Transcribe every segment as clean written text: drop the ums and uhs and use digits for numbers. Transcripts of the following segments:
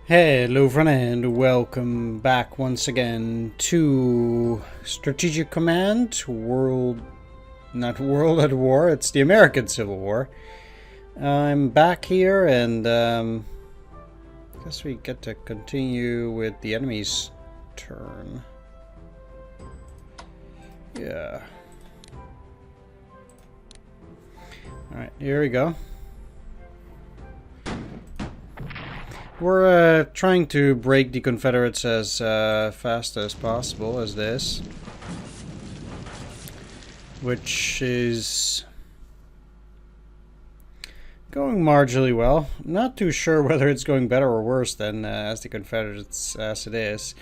Hello friend and welcome back once again to Strategic Command not World at War, it's the American Civil War. I'm back here and I guess we get to continue with the enemy's turn. Yeah. Alright, here we go. We're trying to break the Confederates as fast as possible as this. Which is going marginally well. Not too sure whether it's going better or worse than as the Confederates as it is.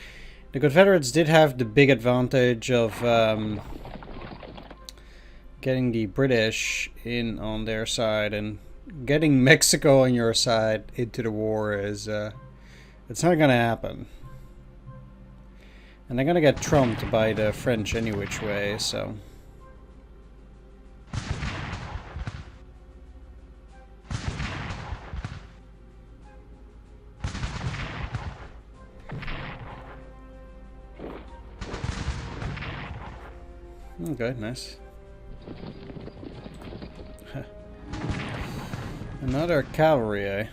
The Confederates did have the big advantage of getting the British in on their side, and getting Mexico on your side into the war is it's not gonna happen. And they're gonna get trumped by the French any which way, so okay, nice. Another cavalry, eh?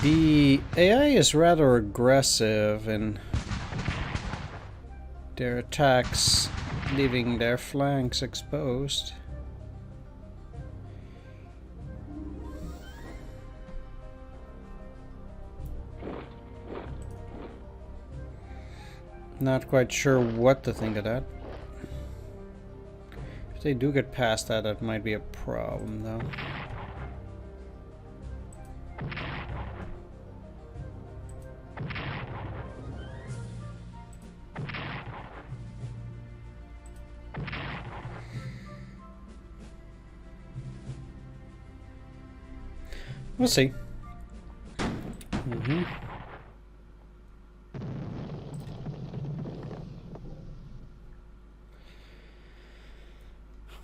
The AI is rather aggressive in their attacks, leaving their flanks exposed. Not quite sure what to think of that. If they do get past that, that might be a problem, though. We'll see.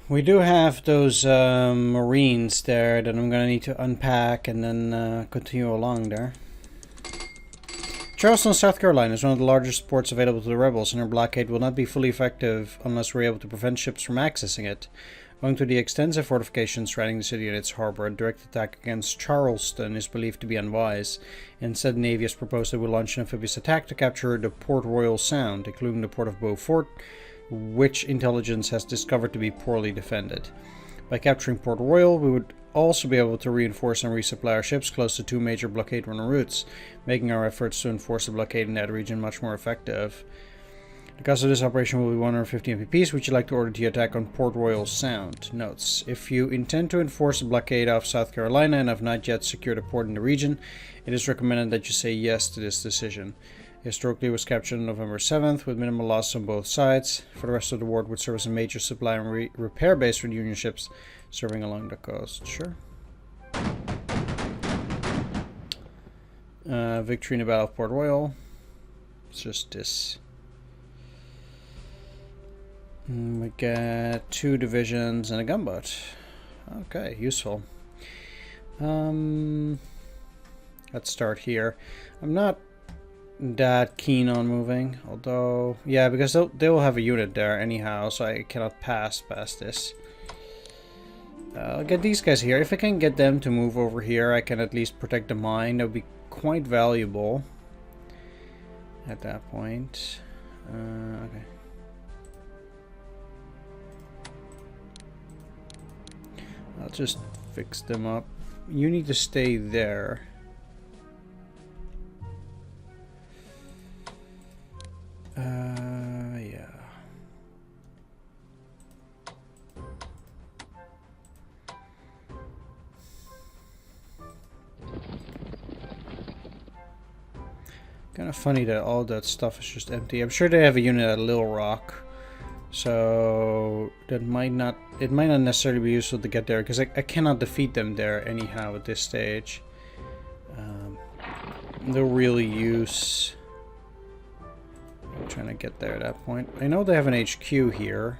We do have those Marines there that I'm gonna need to unpack and then continue along there. Charleston, South Carolina is one of the largest ports available to the rebels, and our blockade will not be fully effective unless we're able to prevent ships from accessing it. Owing to the extensive fortifications surrounding the city and its harbor, a direct attack against Charleston is believed to be unwise. Instead, the Navy has proposed that we launch an amphibious attack to capture the Port Royal Sound, including the port of Beaufort, which intelligence has discovered to be poorly defended. By capturing Port Royal, we would also be able to reinforce and resupply our ships close to two major blockade runner routes, making our efforts to enforce the blockade in that region much more effective. The cost of this operation will be 150 MPPs, which you'd like to order to attack on Port Royal Sound. Notes: if you intend to enforce a blockade off South Carolina and have not yet secured a port in the region, it is recommended that you say yes to this decision. Historically, it was captured on November 7th with minimal loss on both sides. For the rest of the war, it would serve as a major supply and repair base for the Union ships serving along the coast. Sure. Victory in the Battle of Port Royal. It's just this. We got 2 divisions and a gunboat. Okay, useful. Let's start here. I'm not that keen on moving, although yeah, because they will have a unit there anyhow, so I cannot pass past this. I'll get these guys here. If I can get them to move over here, I can at least protect the mine. That would be quite valuable at that point. Okay. I'll just fix them up. You need to stay there. Yeah. Kind of funny that all that stuff is just empty. I'm sure they have a unit at Little Rock, so that might not necessarily be useful to get there, because I cannot defeat them there anyhow at this stage. They'll really use I'm trying to get there at that point. I know they have an HQ here.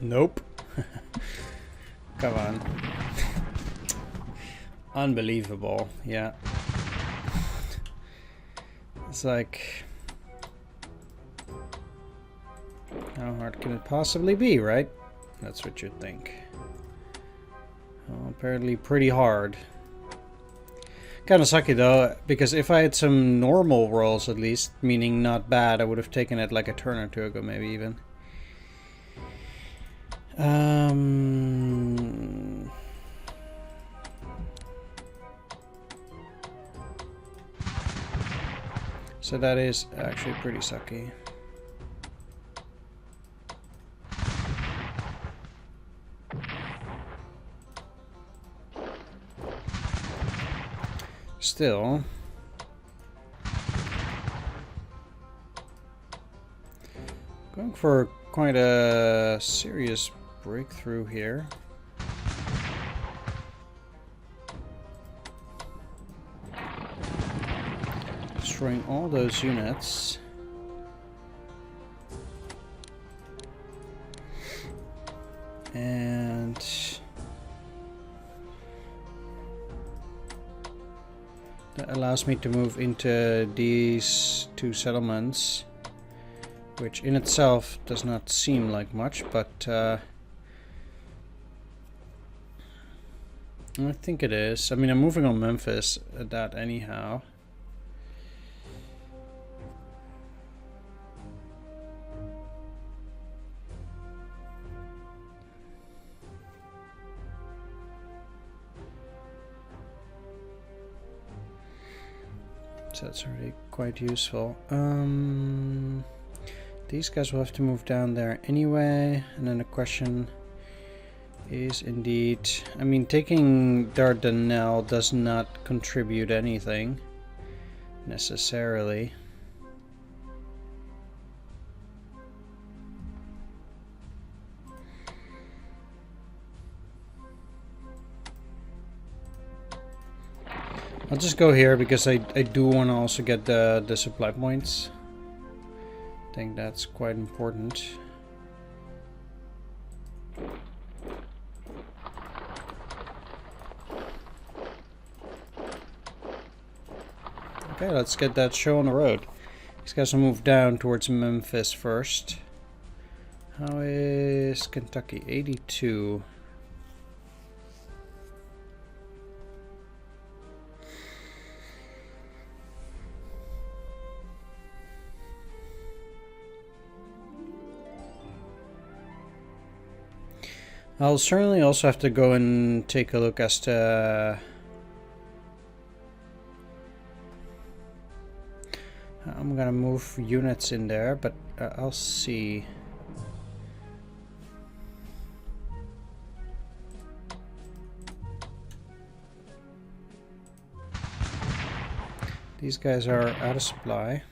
Nope. Come on. Unbelievable. Yeah. It's like... how hard can it possibly be, right? That's what you'd think. Well, apparently pretty hard. Kind of sucky though, because if I had some normal rolls at least, meaning not bad, I would have taken it like a turn or two ago, maybe even. So that is actually pretty sucky. Still, going for quite a serious breakthrough here. Destroying all those units. And that allows me to move into these two settlements, which in itself does not seem like much, but I think it is. I mean, I'm moving on Memphis at that anyhow. So that's already quite useful. These guys will have to move down there anyway, and then the question is indeed, I mean, taking Dardanelle does not contribute anything necessarily. I'll just go here because I do want to also get the supply points. I think that's quite important. Okay, let's get that show on the road. These guys will move down towards Memphis first. How is Kentucky? 82. I'll certainly also have to go and take a look as to I'm gonna move units in there, but I'll see. These guys are out of supply.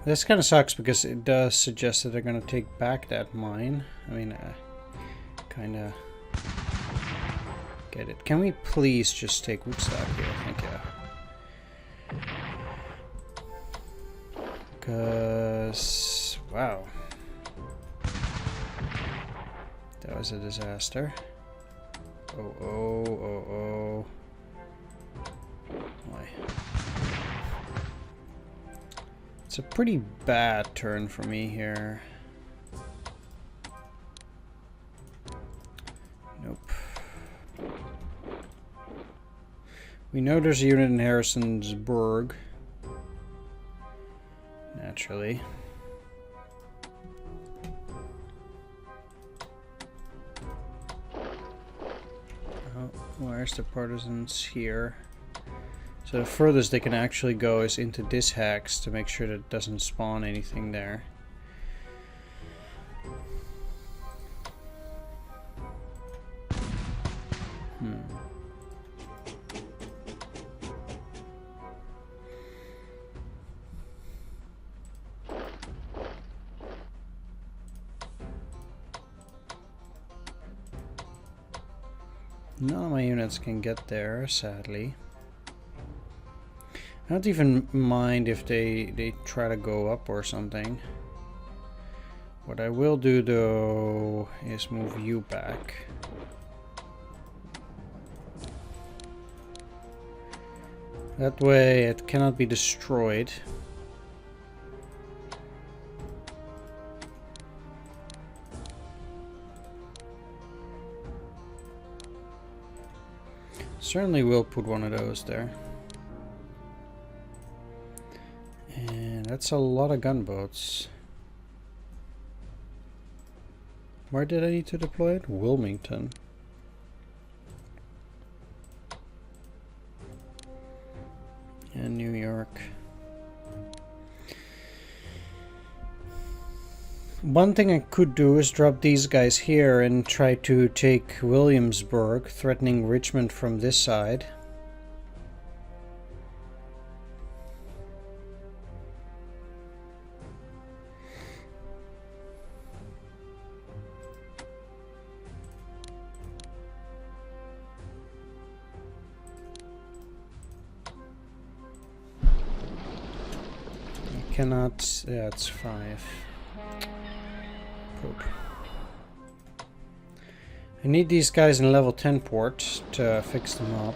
This kind of sucks because it does suggest that they're going to take back that mine. I mean, kind of get it. Can we please just take Woodstock here? Thank you. Because, wow. That was a disaster. Oh. Why? It's a pretty bad turn for me here. Nope. We know there's a unit in Harrisonburg. Naturally. Oh, where's the partisans here? So the furthest they can actually go is into this hex to make sure that it doesn't spawn anything there. None of my units can get there, sadly. I don't even mind if they try to go up or something. What I will do though is move you back. That way it cannot be destroyed. Certainly will put one of those there. And that's a lot of gunboats. Where did I need to deploy it? Wilmington. And New York. One thing I could do is drop these guys here and try to take Williamsburg, threatening Richmond from this side. I cannot, yeah, it's 5. Poop. I need these guys in level 10 port to fix them up.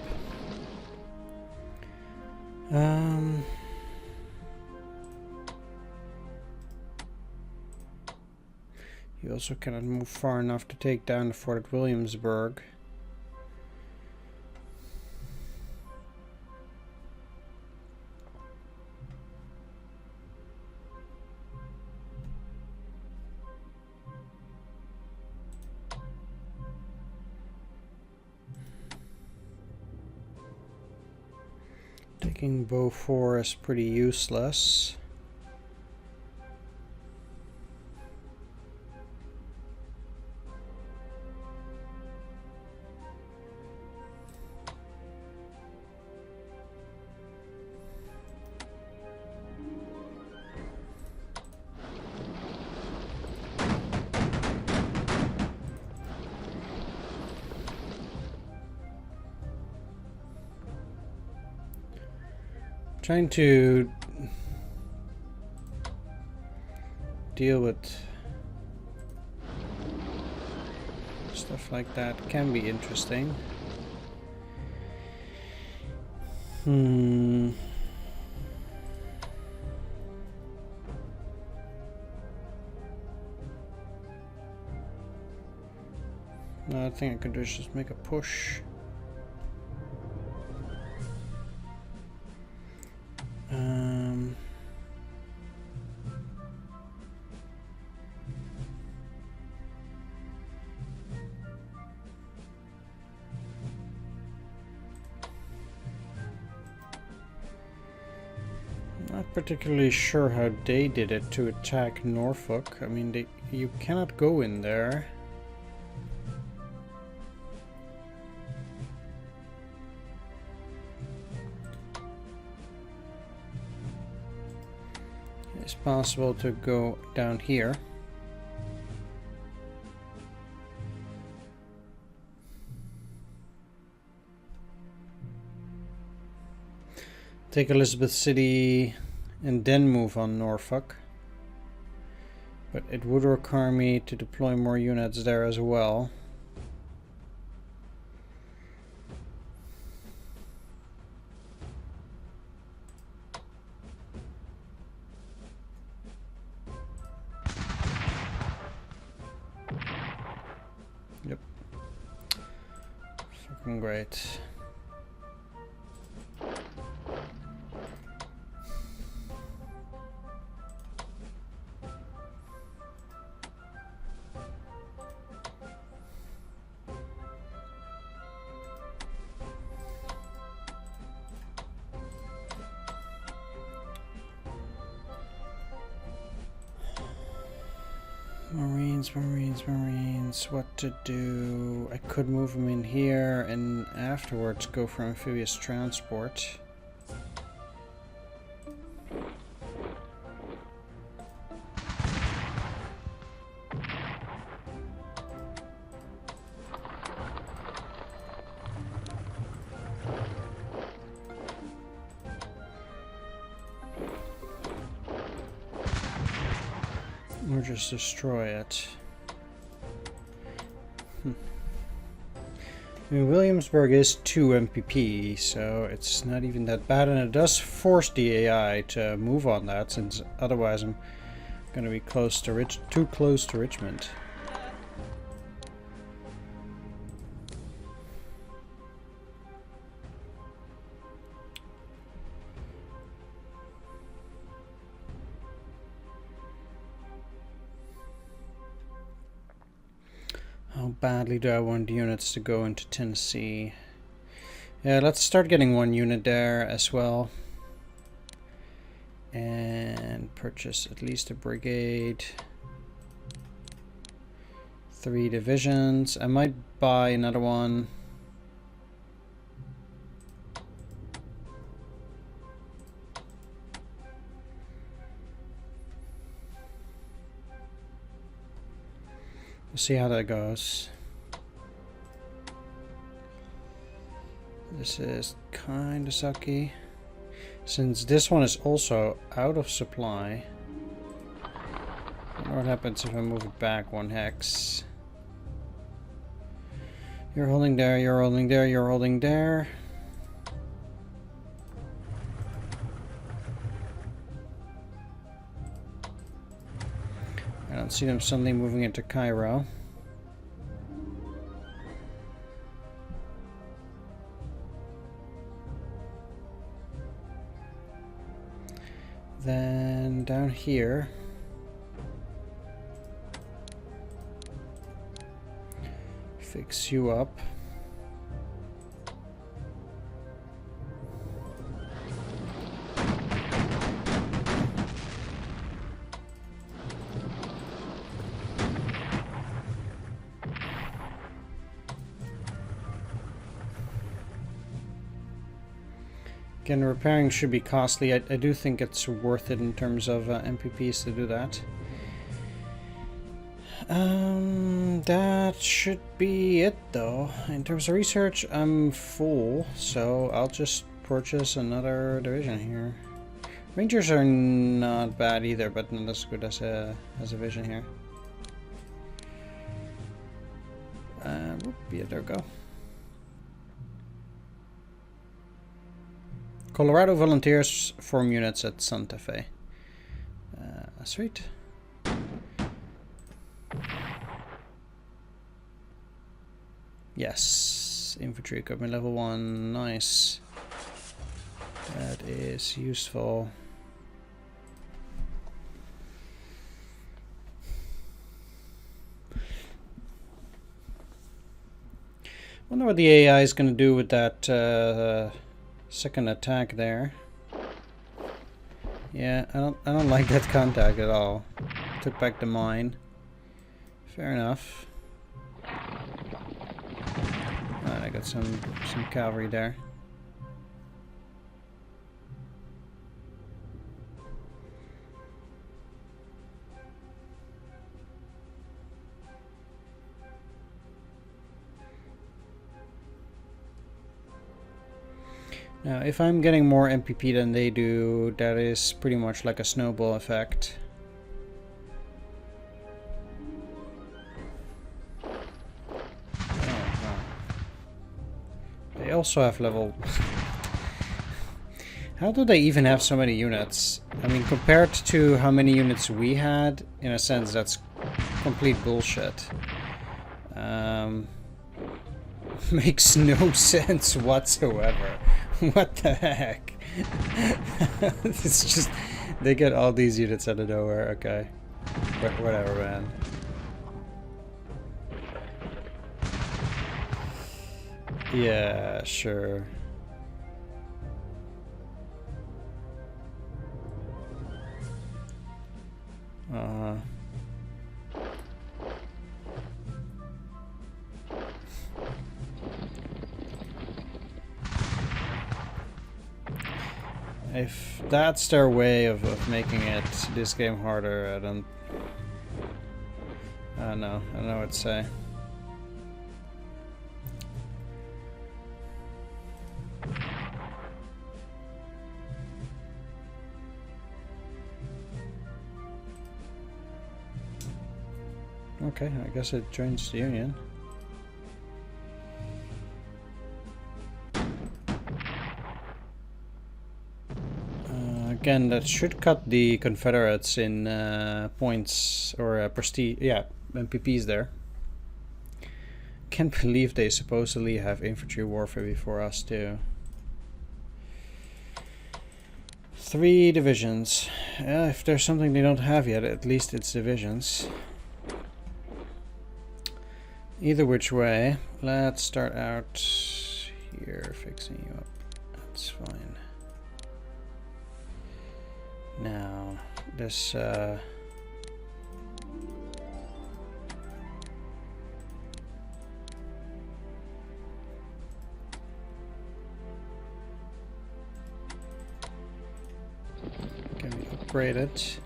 You also cannot move far enough to take down the fort at Williamsburg. Taking Beaufort is pretty useless. Trying to deal with stuff like that can be interesting. No, I think I could just make a push. Not particularly sure how they did it to attack Norfolk. I mean, you cannot go in there. It's possible to go down here. Take Elizabeth City and then move on Norfolk. But it would require me to deploy more units there as well. Yep. Fucking great. Marines, what to do? I could move them in here and afterwards go for amphibious transport. Or just destroy it. I mean, Williamsburg is 2 MPP, so it's not even that bad, and it does force the AI to move on that, since otherwise I'm going to be too close to Richmond. How badly do I want units to go into Tennessee? Yeah, let's start getting 1 unit there as well. And purchase at least a brigade. 3 divisions. I might buy another one. We'll see how that goes. This is kind of sucky. Since this one is also out of supply. I wonder what happens if I move it back 1 hex. You're holding there, you're holding there, you're holding there. I don't see them suddenly moving into Cairo. Then down here, fix you up. Again, repairing should be costly. I do think it's worth it in terms of MPPs to do that. That should be it though. In terms of research, I'm full, so I'll just purchase another division here. Rangers are not bad either, but not as good as a division here. Yeah, there we go. Colorado volunteers form units at Santa Fe. Sweet. Yes, infantry equipment level 1, nice. That is useful. Wonder what the AI is going to do with that second attack there. Yeah, I don't like that contact at all. Took back the mine. Fair enough. Alright, I got some cavalry there. Now, if I'm getting more MPP than they do, that is pretty much like a snowball effect. Oh, wow. They also have level... How do they even have so many units? I mean, compared to how many units we had, in a sense, that's complete bullshit. Makes no sense whatsoever. What the heck? It's just... They get all these units out of nowhere, okay. But whatever, man. Yeah, sure. If that's their way of making this game harder, I don't know what to say. okay, I guess it joins the Union. Again, that should cut the Confederates in points or prestige, yeah, MPPs there. Can't believe they supposedly have infantry warfare before us too. 3 divisions. If there's something they don't have yet, at least it's divisions. Either which way, let's start out here, fixing you up. That's fine. Now, this can be upgraded.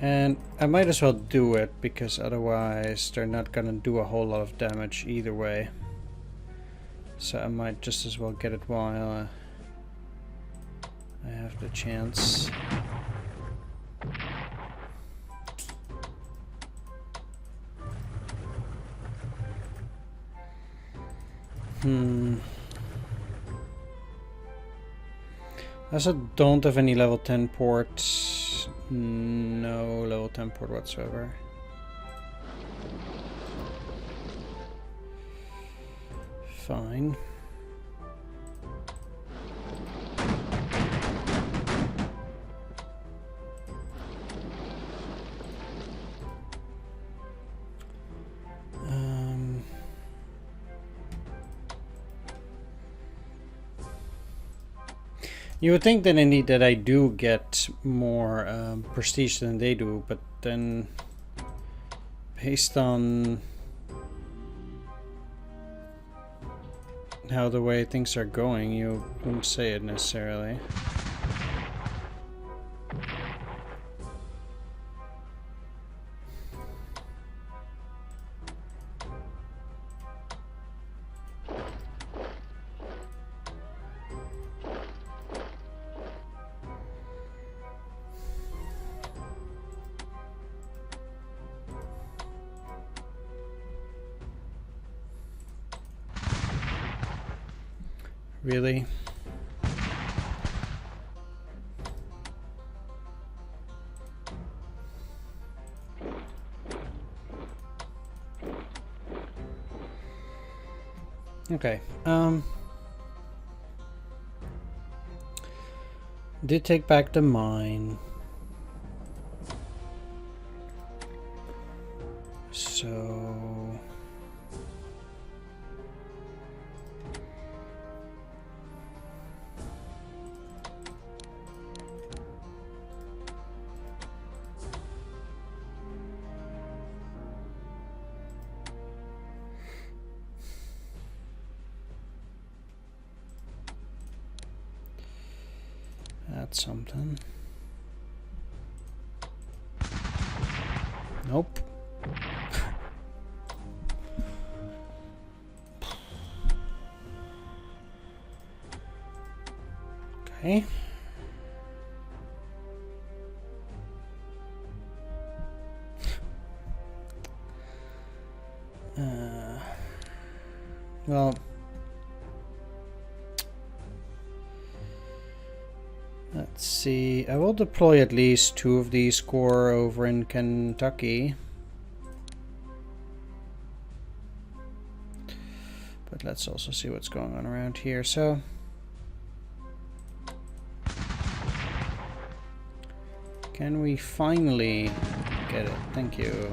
And I might as well do it, because otherwise they're not gonna do a whole lot of damage either way. So I might just as well get it while I have the chance. I also don't have any level 10 ports. No level 10 port whatsoever. Fine. You would think that indeed that I do get more prestige than they do, but then based on how the way things are going, you wouldn't say it necessarily. Really? Okay. Did take back the mine. So that's something. Nope. Okay. Well, let's see. I will deploy at least 2 of these corps over in Kentucky. But let's also see what's going on around here. So can we finally get it? Thank you.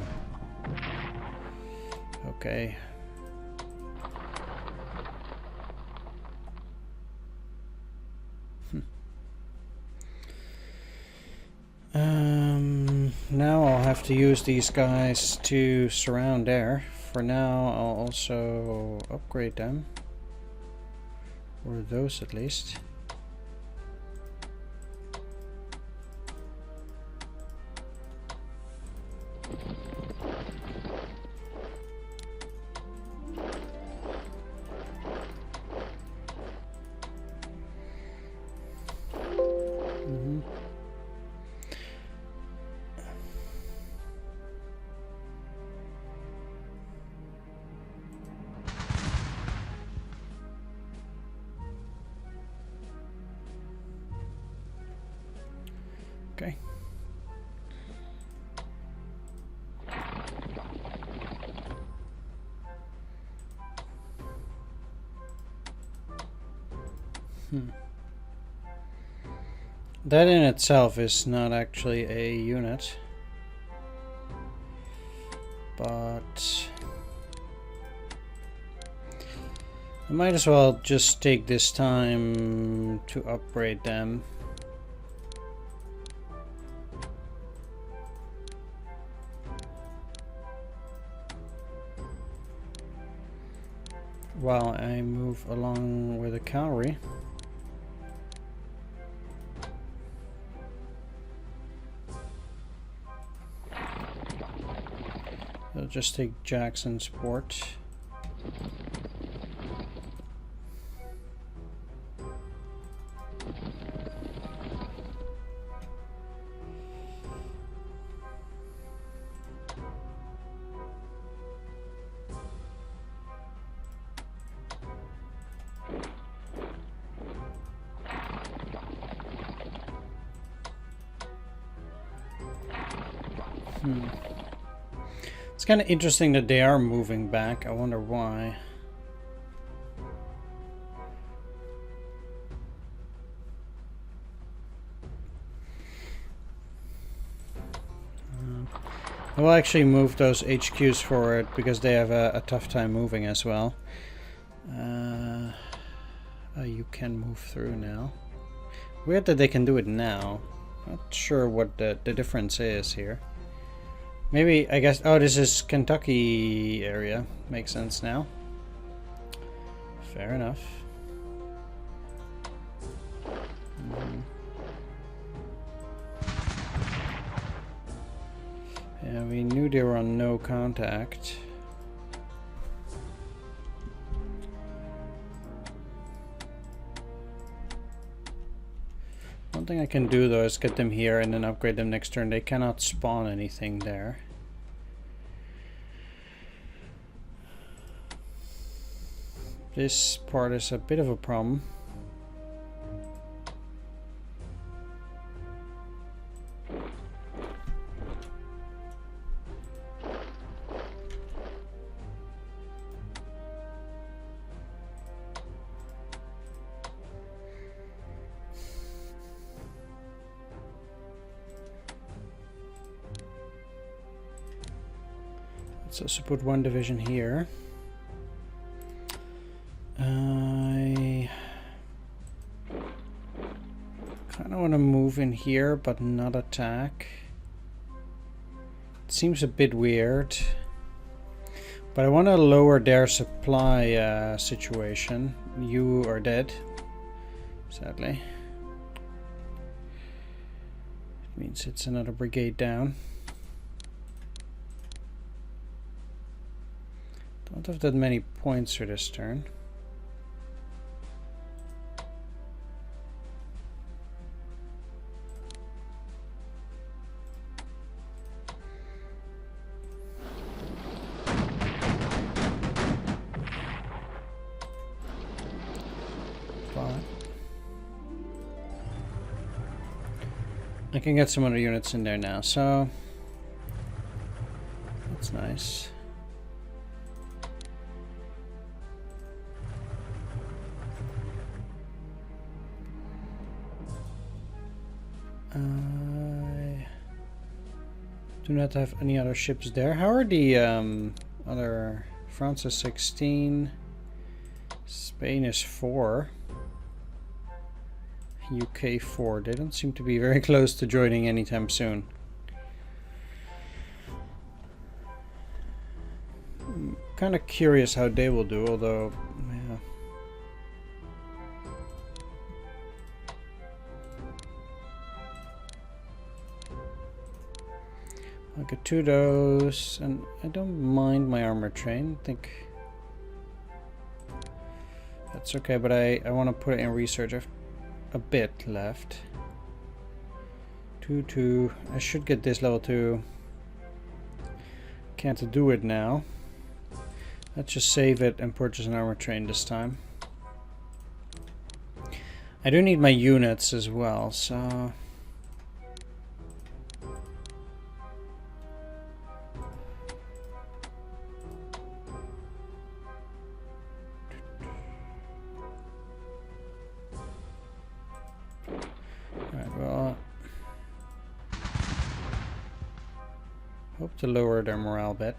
Okay. Now I'll have to use these guys to surround there. For now, I'll also upgrade them. Or those at least. Okay. That in itself is not actually a unit, but I might as well just take this time to upgrade them. While I move along with the cavalry. I'll just take Jackson's port. It's kind of interesting that they are moving back. I wonder why. I will actually move those HQs forward because they have a tough time moving as well. You can move through now. Weird that they can do it now. Not sure what the difference is here. Maybe, I guess, oh, this is Kentucky area. Makes sense now. Fair enough. Yeah, we knew they were on no contact. One thing I can do though is get them here and then upgrade them next turn. They cannot spawn anything there. This part is a bit of a problem. Let's also put one division here. I kind of want to move in here, but not attack. It seems a bit weird. But I want to lower their supply situation. You are dead, sadly. It means it's another brigade down. Don't have that many points for this turn. I can get some other units in there now, so that's nice. I do not have any other ships there. How are the other... France is 16, Spain is 4, UK 4. They don't seem to be very close to joining anytime soon. I'm kind of curious how they will do, although, yeah. I'll get 2 of those, and I don't mind my armor train. I think that's okay, but I want to put it in research. I have a bit left. 2. I should get this level 2. Can't do it now. Let's just save it and purchase an armor train this time. I do need my units as well, so Hope to lower their morale a bit.